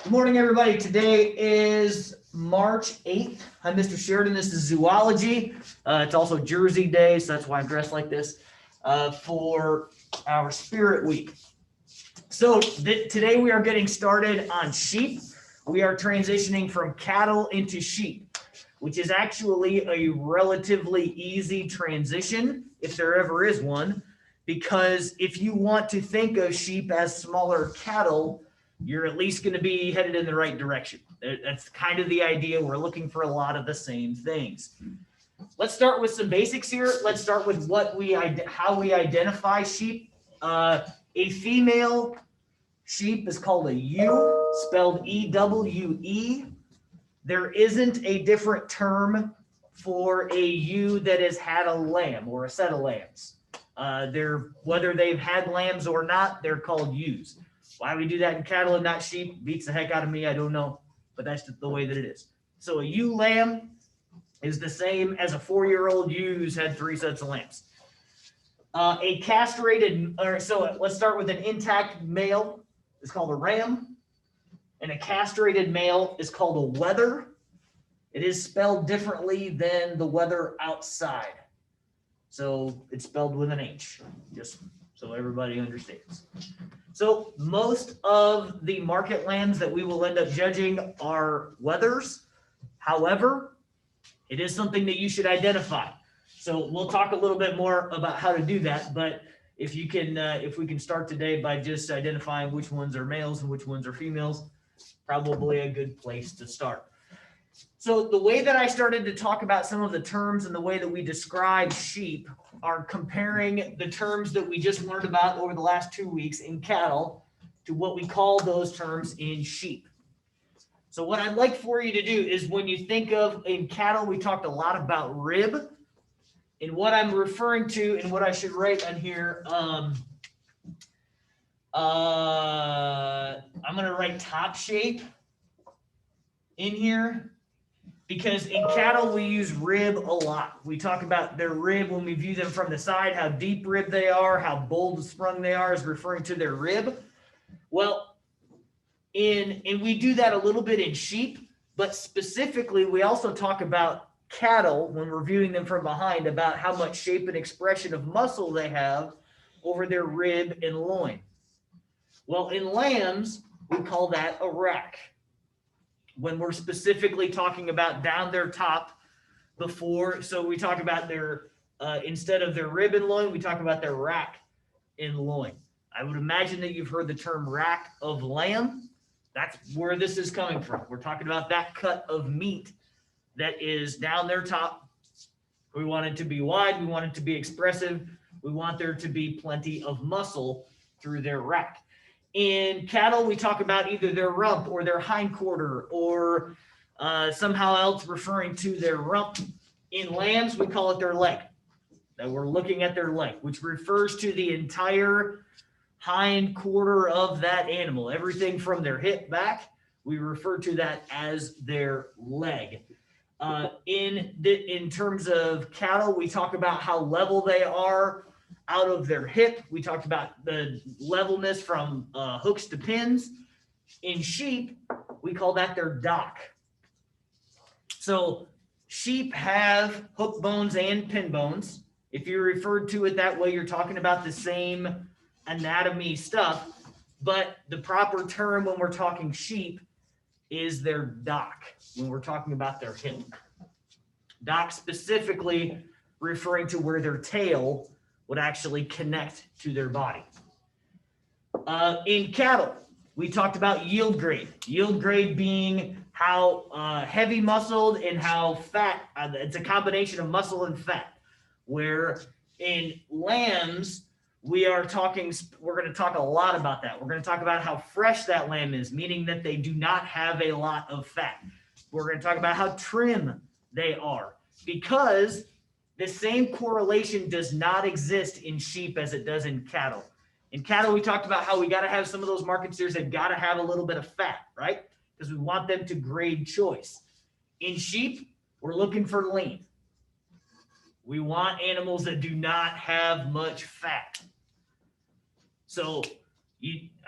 Good morning, everybody. Today is March 8th. I'm Mr. Sheridan. This is Zoology. It's also Jersey Day, so that's why I'm dressed like this for our Spirit Week. So today we are getting started on sheep. We are transitioning from cattle into sheep, which is actually a relatively easy transition, if there ever is one, because if you want to think of sheep as smaller cattle, you're at least going to be headed in the right direction. That's kind of the idea. We're looking for a lot of the same things. Let's start with some basics here. Let's start with how we identify sheep. A female sheep is called a ewe, spelled E-W-E. There isn't a different term for a ewe that has had a lamb or a set of lambs. Whether they've had lambs or not, they're called ewes. Why we do that in cattle and not sheep beats the heck out of me. I don't know, but that's the way that it is. So a ewe lamb is the same as a 4-year-old ewe who's had 3 sets of lambs. So let's start with an intact male. It's called a ram. And a castrated male is called a wether. It is spelled differently than the weather outside. So it's spelled with an H, just so everybody understands. So most of the market lambs that we will end up judging are wethers. However, it is something that you should identify. So we'll talk a little bit more about how to do that. But if we can start today by just identifying which ones are males and which ones are females, probably a good place to start. So the way that I started to talk about some of the terms and the way that we describe sheep are comparing the terms that we just learned about over the last 2 weeks in cattle to what we call those terms in sheep. So what I'd like for you to do is when you think of in cattle, we talked a lot about rib. And what I'm referring to and what I should write on here, I'm going to write top shape in here. Because in cattle, we use rib a lot. We talk about their rib when we view them from the side, how deep rib they are, how bold sprung they are is referring to their rib. Well, and we do that a little bit in sheep, but specifically, we also talk about cattle when we're viewing them from behind about how much shape and expression of muscle they have over their rib and loin. Well, in lambs, we call that a rack. When we're specifically talking about down their top so we talk about their, instead of their rib and loin, we talk about their rack and loin. I would imagine that you've heard the term rack of lamb. That's where this is coming from. We're talking about that cut of meat that is down their top. We want it to be wide. We want it to be expressive. We want there to be plenty of muscle through their rack. In cattle, we talk about either their rump or their hindquarter or somehow else referring to their rump. In lambs, we call it their leg. That we're looking at their leg, which refers to the entire hind quarter of that animal. Everything from their hip back, we refer to that as their leg. In terms of cattle, we talk about how level they are out of their hip. We talked about the levelness from hooks to pins. In sheep, we call that their dock. So sheep have hook bones and pin bones. If you referred to it that way, you're talking about the same anatomy stuff, but the proper term when we're talking sheep is their dock, when we're talking about their hip. Dock specifically referring to where their tail would actually connect to their body. In cattle, we talked about yield grade. Yield grade being how heavy muscled and how fat. It's a combination of muscle and fat. Where in lambs, we're going to talk a lot about that. We're going to talk about how fresh that lamb is, meaning that they do not have a lot of fat. We're going to talk about how trim they are, because the same correlation does not exist in sheep as it does in cattle. In cattle, we talked about how we got to have some of those market steers that got to have a little bit of fat, right? Because we want them to grade choice. In sheep, we're looking for lean. We want animals that do not have much fat. So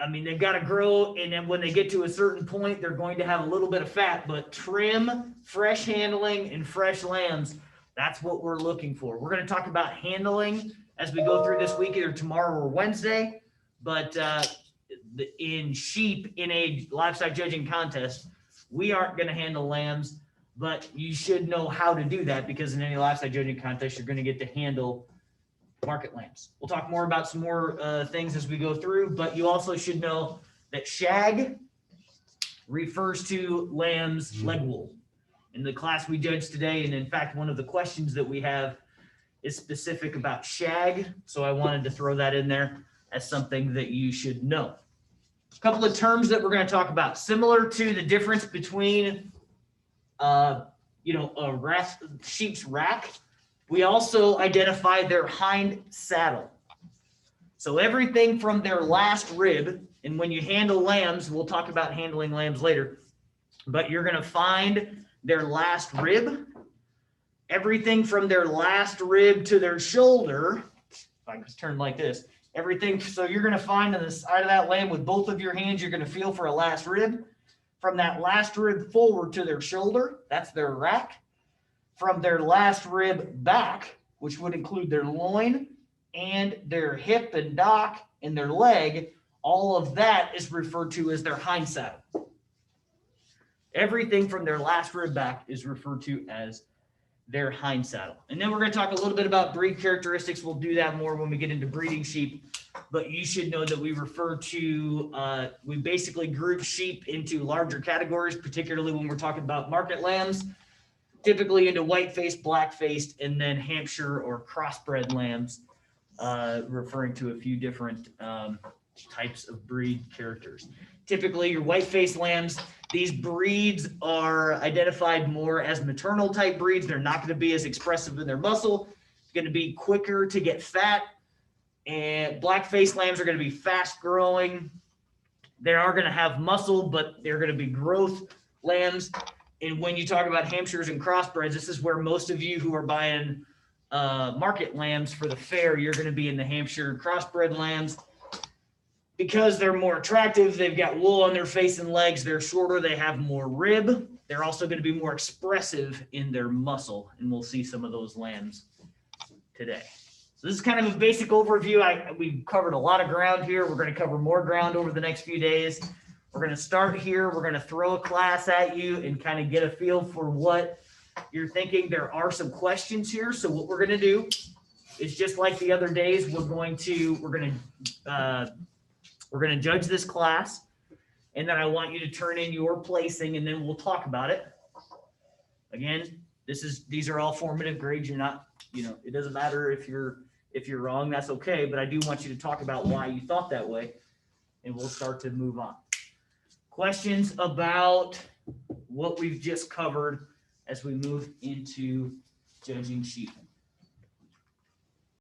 I mean, they've got to grow, and then when they get to a certain point, they're going to have a little bit of fat, but trim, fresh handling, and fresh lambs, that's what we're looking for. We're going to talk about handling as we go through this week, either tomorrow or Wednesday, but in sheep, in a livestock judging contest, we aren't going to handle lambs, but you should know how to do that, because in any livestock judging contest, you're going to get to handle market lambs. We'll talk more about some more things as we go through, but you also should know that shag refers to lamb's leg wool. In the class we judged today, and in fact, one of the questions that we have is specific about shag, so I wanted to throw that in there as something that you should know. A couple of terms that we're going to talk about, similar to the difference between a sheep's rack. We also identify their hind saddle. So everything from their last rib, and when you handle lambs, we'll talk about handling lambs later, but you're going to find their last rib, everything from their last rib to their shoulder. If I just turn like this, everything. So you're going to find on the side of that lamb with both of your hands, you're going to feel for a last rib. From that last rib forward to their shoulder, that's their rack. From their last rib back, which would include their loin and their hip and dock and their leg, all of that is referred to as their hind saddle. Everything from their last rib back is referred to as their hind saddle. And then we're going to talk a little bit about breed characteristics. We'll do that more when we get into breeding sheep, but you should know that we refer to, we basically group sheep into larger categories, particularly when we're talking about market lambs, typically into white-faced, black-faced, and then Hampshire or crossbred lambs, referring to a few different types of breed characters. Typically, your white-faced lambs, these breeds are identified more as maternal type breeds. They're not going to be as expressive in their muscle. It's going to be quicker to get fat. And black-faced lambs are going to be fast-growing. They are going to have muscle, but they're going to be growth lambs. And when you talk about Hampshires and crossbreds, this is where most of you who are buying market lambs for the fair, you're going to be in the Hampshire crossbred lambs. Because they're more attractive, they've got wool on their face and legs, they're shorter, they have more rib. They're also going to be more expressive in their muscle, and we'll see some of those lambs today. So this is kind of a basic overview. We've covered a lot of ground here. We're going to cover more ground over the next few days. We're going to start here. We're going to throw a class at you and kind of get a feel for what you're thinking. There are some questions here. So what we're going to do is, just like the other days, we're going to judge this class, and then I want you to turn in your placing, and then we'll talk about it. Again, these are all formative grades. You're not, it doesn't matter if you're wrong, that's okay, but I do want you to talk about why you thought that way, and we'll start to move on. Questions about what we've just covered as we move into judging sheep.